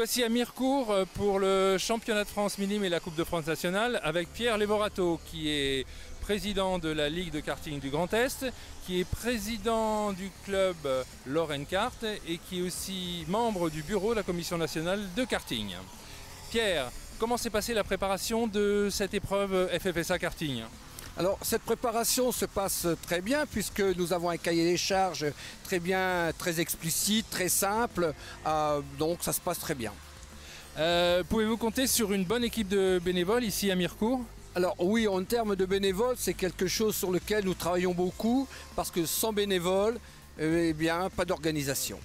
voici à Mirecourt pour le championnat de France minime et la Coupe de France nationale avec Pierre Levorato qui est président de la Ligue de karting du Grand Est, qui est président du club Lorraine Kart et qui est aussi membre du bureau de la Commission nationale de karting. Pierre, comment s'est passée la préparation de cette épreuve FFSA karting ? Alors cette préparation se passe très bien puisque nous avons un cahier des charges très bien, très explicite, très simple, donc ça se passe très bien. Pouvez-vous compter sur une bonne équipe de bénévoles ici à Mirecourt ? Alors oui, en termes de bénévoles, c'est quelque chose sur lequel nous travaillons beaucoup parce que sans bénévoles, eh bien, pas d'organisation.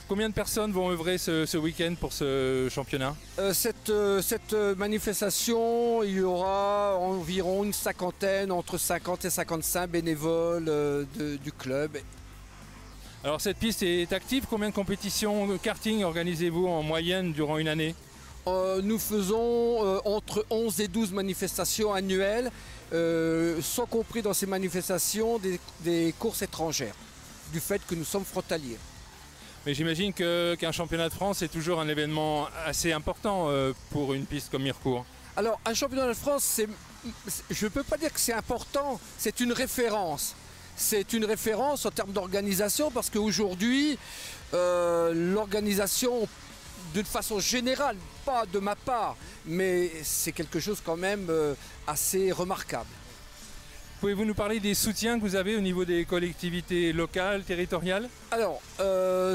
Combien de personnes vont œuvrer ce week-end pour ce championnat ? Cette manifestation, il y aura environ une cinquantaine, entre 50 et 55 bénévoles du club. Alors cette piste est active, combien de compétitions de karting organisez-vous en moyenne durant une année ? Nous faisons entre 11 et 12 manifestations annuelles, sans compris dans ces manifestations des courses étrangères, du fait que nous sommes frontaliers. Mais j'imagine qu'un championnat de France est toujours un événement assez important pour une piste comme Mirecourt. Alors un championnat de France, je ne peux pas dire que c'est important, c'est une référence. C'est une référence en termes d'organisation parce qu'aujourd'hui, l'organisation, d'une façon générale, pas de ma part, mais c'est quelque chose quand même assez remarquable. Pouvez-vous nous parler des soutiens que vous avez au niveau des collectivités locales, territoriales ? Alors,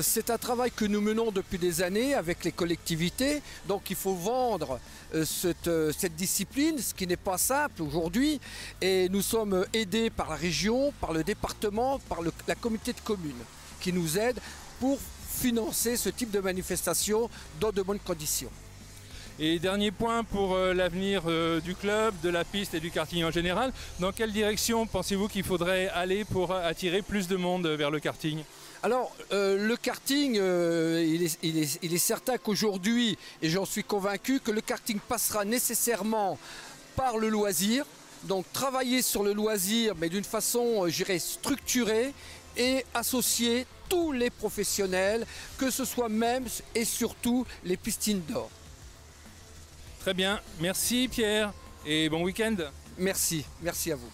c'est un travail que nous menons depuis des années avec les collectivités. Donc il faut vendre cette discipline, ce qui n'est pas simple aujourd'hui. Et nous sommes aidés par la région, par le département, par la communauté de communes qui nous aident pour financer ce type de manifestation dans de bonnes conditions. Et dernier point pour l'avenir du club, de la piste et du karting en général, dans quelle direction pensez-vous qu'il faudrait aller pour attirer plus de monde vers le karting ? Alors, le karting, il est certain qu'aujourd'hui, et j'en suis convaincu, que le karting passera nécessairement par le loisir. Donc, travailler sur le loisir, mais d'une façon, je dirais, structurée et associer tous les professionnels, que ce soit même et surtout les pistes indoor. Très bien, merci Pierre et bon week-end. Merci à vous.